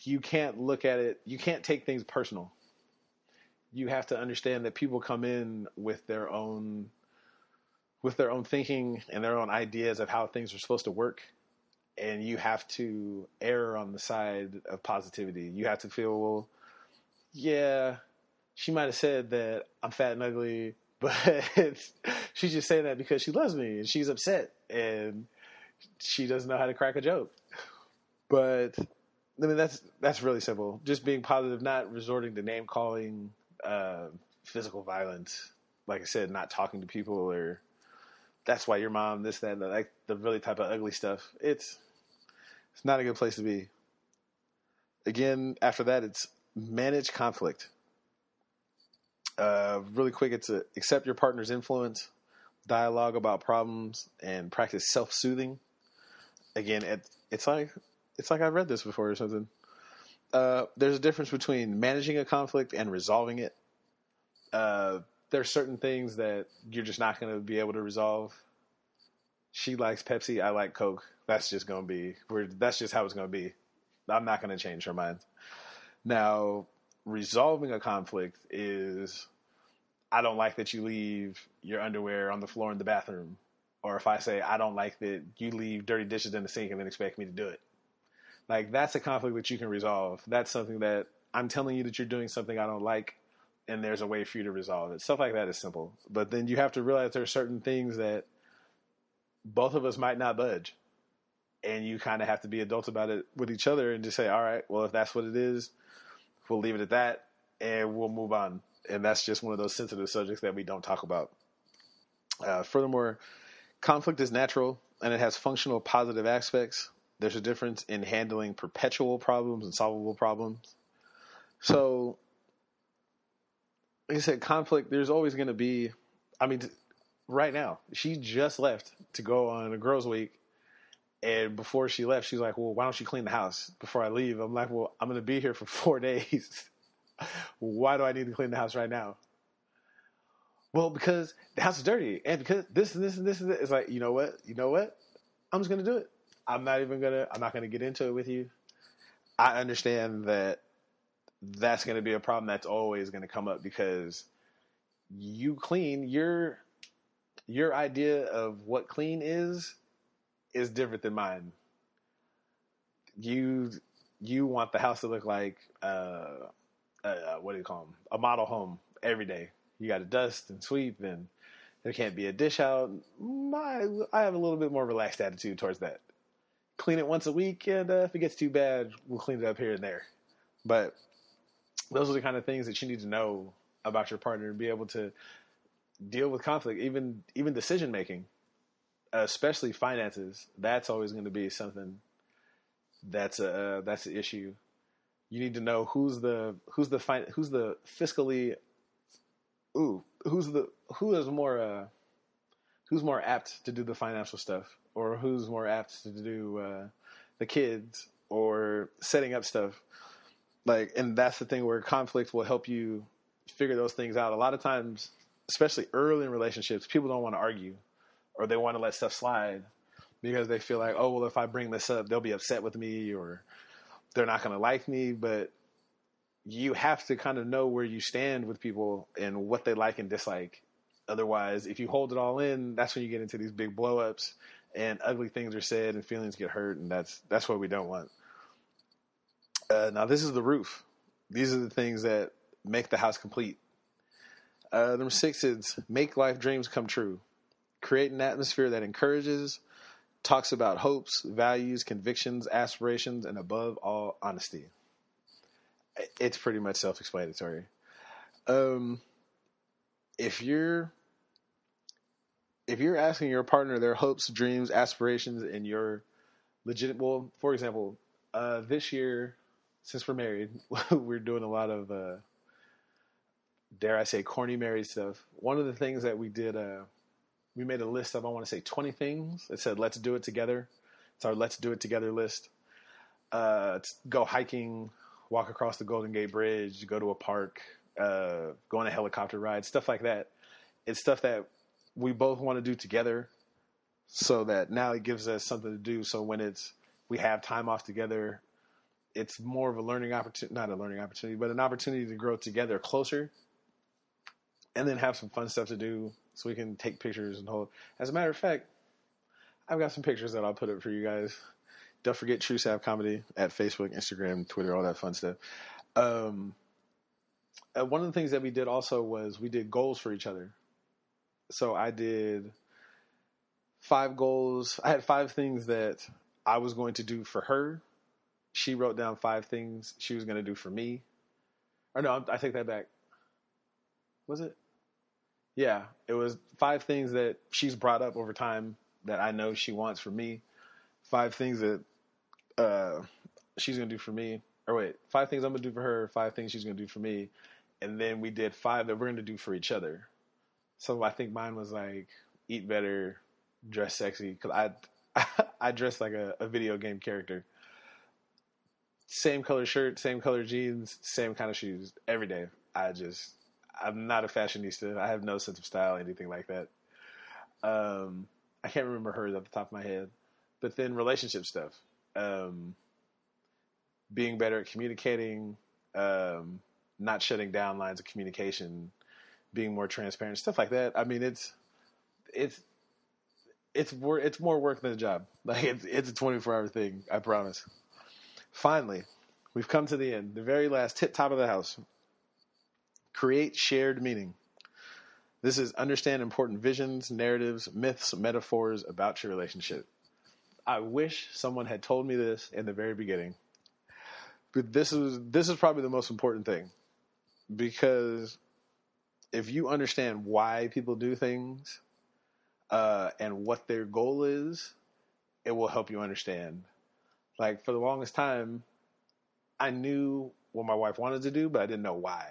you can't look at it, you can't take things personal. You have to understand that people come in with their own thinking and their own ideas of how things are supposed to work. And you have to err on the side of positivity. You have to feel, well, yeah, she might have said that I'm fat and ugly, but she's just saying that because she loves me and she's upset and she doesn't know how to crack a joke. But I mean, that's really simple. Just being positive, not resorting to name calling, physical violence. Like I said, not talking to people, or that's why your mom, this, that, and like the really type of ugly stuff. It's not a good place to be. Again, after that, it's manage conflict. Really quick, it's accept your partner's influence, dialogue about problems, and practice self-soothing. Again, it's like I've read this before or something. There's a difference between managing a conflict and resolving it. There's certain things that you're just not going to be able to resolve. She likes Pepsi, I like Coke. That's just going to be that's just how it's going to be. I'm not going to change her mind. Now, resolving a conflict is, I don't like that you leave your underwear on the floor in the bathroom. Or if I say, I don't like that you leave dirty dishes in the sink and then expect me to do it. Like, that's a conflict that you can resolve. That's something that I'm telling you that you're doing something I don't like, and there's a way for you to resolve it. Stuff like that is simple. But then you have to realize there are certain things that both of us might not budge. And you kind of have to be adults about it with each other and just say, all right, well, if that's what it is, we'll leave it at that and we'll move on. And that's just one of those sensitive subjects that we don't talk about. Furthermore, conflict is natural and it has functional positive aspects. There's a difference in handling perpetual problems and solvable problems. So, like I said, conflict, there's always going to be, right now, she just left to go on a girls' week. And before she left, she's like, well, why don't you clean the house before I leave? I'm like, well, I'm going to be here for 4 days. Why do I need to clean the house right now? Well, because the house is dirty. And because this and this and this and this. It's like, you know what? I'm just going to do it. I'm not going to get into it with you. I understand that that's going to be a problem that's always going to come up because you clean, your idea of what clean is different than mine. You want the house to look like what do you call them? A model home every day. You got to dust and sweep, and there can't be a dish out. I have a little bit more relaxed attitude towards that. Clean it once a week, and if it gets too bad, we'll clean it up here and there. But those are the kind of things that you need to know about your partner and be able to deal with conflict, even decision making. Especially finances, that's always going to be something that's an issue. You need to know who is more apt to do the financial stuff, or who's more apt to do the kids or setting up stuff. Like, and that's the thing where conflict will help you figure those things out. A lot of times, especially early in relationships, people don't want to argue. Or they want to let stuff slide because they feel like, oh, well, if I bring this up, they'll be upset with me or they're not going to like me. But you have to kind of know where you stand with people and what they like and dislike. Otherwise, if you hold it all in, that's when you get into these big blow-ups and ugly things are said and feelings get hurt. And that's what we don't want. Now, this is the roof. These are the things that make the house complete. Number 6 is make life dreams come true. Create an atmosphere that encourages, talks about hopes, values, convictions, aspirations, and above all, honesty. It's pretty much self-explanatory. If you're asking your partner their hopes, dreams, aspirations, and your well, for example, this year, since we're married, we're doing a lot of, dare I say, corny married stuff. One of the things that we did, we made a list of, I want to say 20 things. It said, let's do it together. It's our let's do it together list. Go hiking, walk across the Golden Gate Bridge, go to a park, go on a helicopter ride, stuff like that. It's stuff that we both want to do together so that now it gives us something to do. So when we have time off together, it's more of a learning opportunity, not a learning opportunity, but an opportunity to grow together closer and then have some fun stuff to do. So we can take pictures and hold. As a matter of fact, I've got some pictures that I'll put up for you guys. Don't forget True Sav Comedy at Facebook, Instagram, Twitter, all that fun stuff. One of the things that we did also was we did goals for each other. So I did 5 goals. I had 5 things that I was going to do for her. She wrote down 5 things she was going to do for me. Or no, I take that back. Was it? Yeah, it was 5 things that she's brought up over time that I know she wants for me. 5 things that she's going to do for me. Or wait, 5 things I'm going to do for her, 5 things she's going to do for me. And then we did 5 that we're going to do for each other. So I think mine was like eat better, dress sexy. Because I dress like a video game character. Same color shirt, same color jeans, same kind of shoes every day. I'm not a fashionista. I have no sense of style, anything like that. I can't remember hers off the top of my head. But then relationship stuff. Being better at communicating, not shutting down lines of communication, being more transparent, stuff like that. I mean, it's more work than a job. Like it's a 24-hour thing. I promise. Finally, we've come to the end. The very last tip top of the house. Create shared meaning. This is understand important visions, narratives, myths, metaphors about your relationship. I wish someone had told me this in the very beginning. But this is probably the most important thing. Because if you understand why people do things and what their goal is, it will help you understand. Like, for the longest time, I knew what my wife wanted to do, but I didn't know why.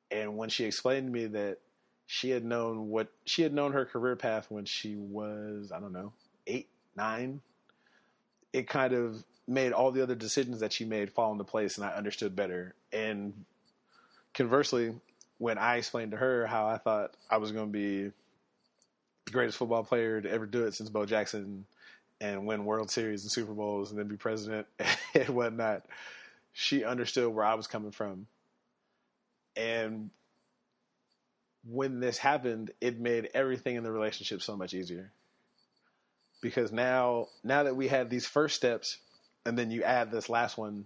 And when she explained to me that she had known her career path when she was, I don't know, 8, 9, it kind of made all the other decisions that she made fall into place, and I understood better. And conversely, when I explained to her how I thought I was going to be the greatest football player to ever do it since Bo Jackson and win World Series and Super Bowls and then be president and whatnot, she understood where I was coming from. And when this happened, it made everything in the relationship so much easier. Because now that we had these first steps and then you add this last one,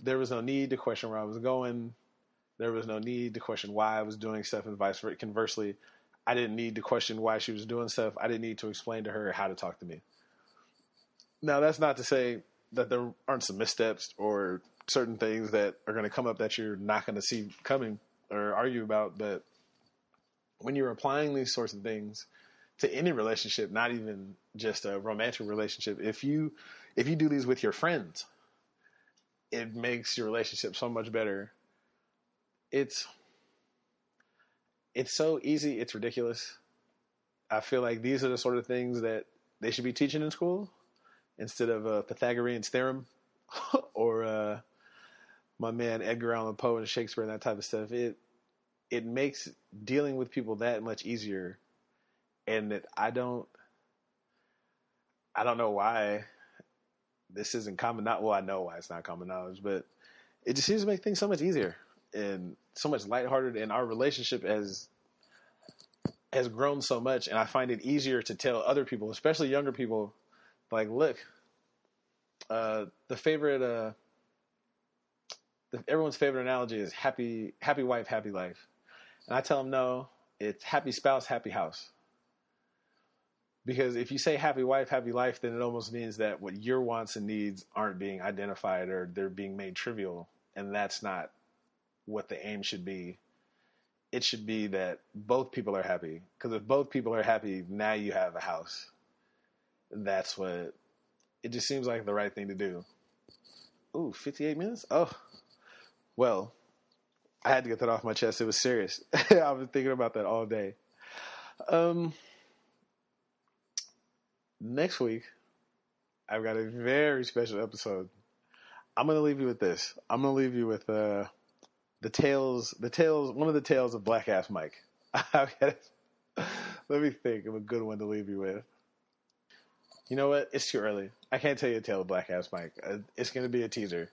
there was no need to question where I was going. There was no need to question why I was doing stuff, and vice versa. Conversely, I didn't need to question why she was doing stuff. I didn't need to explain to her how to talk to me. Now, that's not to say that there aren't some missteps or certain things that are going to come up that you're not going to see coming or argue about. But when you're applying these sorts of things to any relationship, not even just a romantic relationship, if you do these with your friends, it makes your relationship so much better. It's so easy, it's ridiculous. I feel like these are the sort of things that they should be teaching in school instead of Pythagorean's theorem or my man Edgar Allan Poe and Shakespeare and that type of stuff. It makes dealing with people that much easier, and that I don't know why this isn't common. Well, I know why it's not common knowledge, but it just seems to make things so much easier and so much lighthearted. And our relationship has grown so much, and I find it easier to tell other people, especially younger people, like, look, everyone's favorite analogy is happy wife, happy life. And I tell them, no, it's happy spouse, happy house. Because if you say happy wife, happy life, then it almost means that what your wants and needs aren't being identified or they're being made trivial. And that's not what the aim should be. It should be that both people are happy. Because if both people are happy, now you have a house. That's what it just seems like the right thing to do. Ooh, 58 minutes? Oh, well, I had to get that off my chest. It was serious. I've been thinking about that all day. Next week, I've got a very special episode. I'm going to leave you with this. I'm going to leave you with one of the tales of Black Ass Mike. Let me think of a good one to leave you with. You know what? It's too early. I can't tell you a tale of Black Ass Mike. It's going to be a teaser.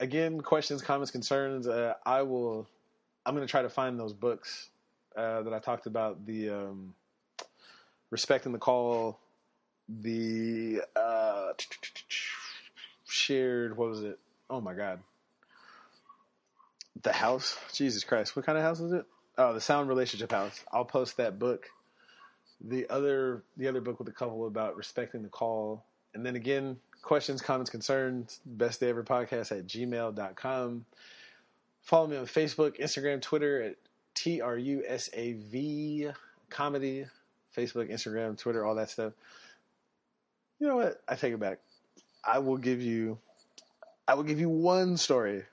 Again, questions, comments, concerns. I'm going to try to find those books that I talked about. The Respecting the Call. The shared. What was it? Oh my God. The House. Jesus Christ. What kind of house is it? Oh, the Sound Relationship House. I'll post that book. The other book with a couple about Respecting the Call. And then again, questions, comments, concerns, bestdayeverpodcast@gmail.com. Follow me on Facebook, Instagram, Twitter at TRUSAV Comedy. Facebook, Instagram, Twitter, all that stuff. You know what? I take it back. I will give you I will give you one story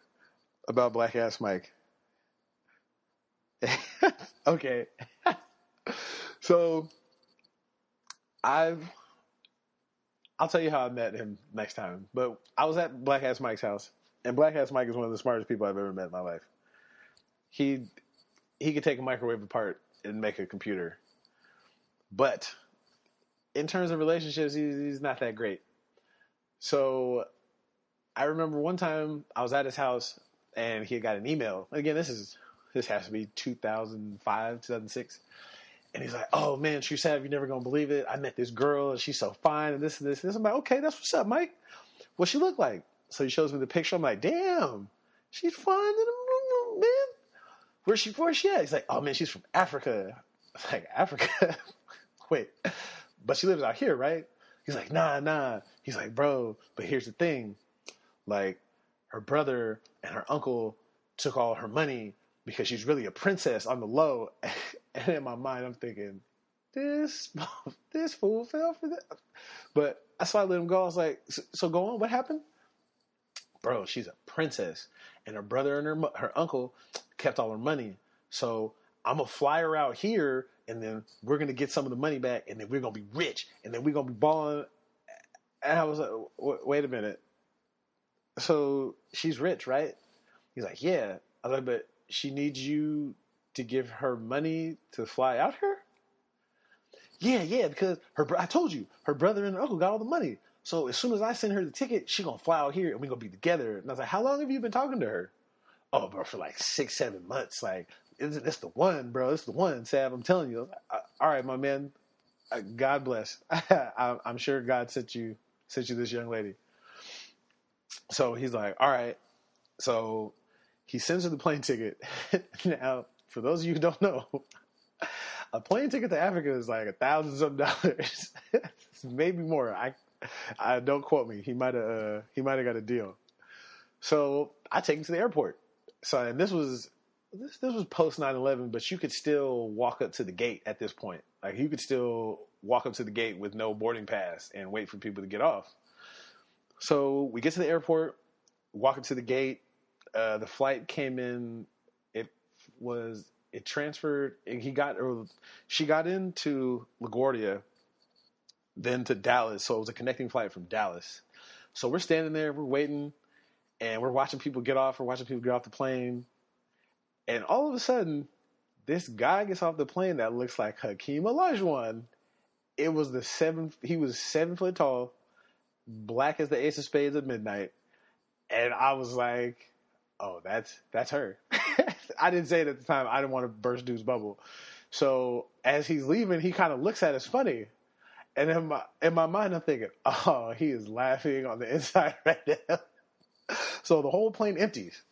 about Black Ass Mike. Okay. So I'll tell you how I met him next time. But I was at Black Ass Mike's house, and Black Ass Mike is one of the smartest people I've ever met in my life. He could take a microwave apart and make a computer. But in terms of relationships, he's not that great. So I remember one time I was at his house and he had got an email. Again, this has to be 2005, 2006. And he's like, "Oh man, True Sav, you're never gonna believe it. I met this girl and she's so fine and this and this and this." I'm like, "Okay, that's what's up, Mike. What's she look like?" So he shows me the picture. I'm like, "Damn, she's fine, man. Where's she at?" He's like, "Oh man, she's from Africa." I was like, "Africa? Wait, but she lives out here, right?" He's like, nah. He's like, "Bro, but here's the thing. Like, her brother and her uncle took all her money because she's really a princess on the low." And in my mind, I'm thinking, this fool fell for that. But so I let him go. I was like, "So go on. What happened?" "Bro, she's a princess. And her brother and her uncle kept all her money. So I'm going to fly her out here, and then we're going to get some of the money back, and then we're going to be rich, and then we're going to be balling." And I was like, "Wait a minute. So she's rich, right?" He's like, "Yeah." I was like, "But she needs you to give her money to fly out here?" Yeah, because I told you, her brother and her uncle got all the money. So as soon as I send her the ticket, she's going to fly out here and we're going to be together. And I was like, "How long have you been talking to her?" "Oh, bro, for like 6-7 months. Like, it's the one, bro. It's the one, Sav. I'm telling you." All right, my man. God bless. I'm sure God sent you this young lady. So he's like, "All right." So he sends her the plane ticket. Now, for those of you who don't know, a plane ticket to Africa is like $1,000-something, maybe more. I don't quote me. He might have got a deal. So I take him to the airport. So, and this was post 9/11, but you could still walk up to the gate at this point. Like, you could still walk up to the gate with no boarding pass and wait for people to get off. So we get to the airport, walk up to the gate. The flight came in. It transferred. She got into LaGuardia, then to Dallas. So it was a connecting flight from Dallas. So we're standing there, we're waiting, and we're watching people get off. We're watching people get off the plane. And all of a sudden, this guy gets off the plane that looks like Hakeem Olajuwon. He was 7 foot tall, black as the ace of spades at midnight. And I was like, "Oh, that's her." I didn't say it at the time. I didn't want to burst dude's bubble. So as he's leaving, he kind of looks at us funny. And in my mind, I'm thinking, "Oh, he is laughing on the inside right now." So the whole plane empties.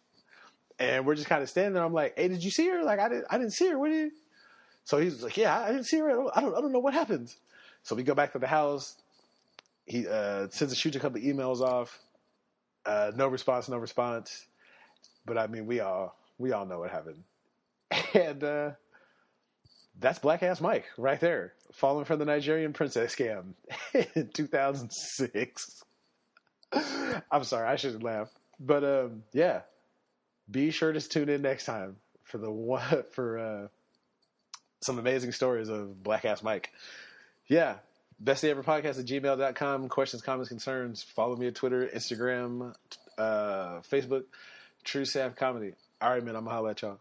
And we're just kind of standing there. I'm like, "Hey, did you see her?" Like, I didn't see her. What did you? So he's like, "Yeah, I didn't see her. I don't know what happens." So we go back to the house. He shoots a couple of emails off. No response. But I mean, we all know what happened. And that's Black Ass Mike right there, falling for the Nigerian princess scam in 2006. I'm sorry, I shouldn't laugh. But yeah, be sure to tune in next time for some amazing stories of Black Ass Mike. Yeah. bestdayeverpodcast@gmail.com. Questions, comments, concerns. Follow me on Twitter, Instagram, Facebook, True Sav Comedy. All right, man. I'm going to holler at y'all.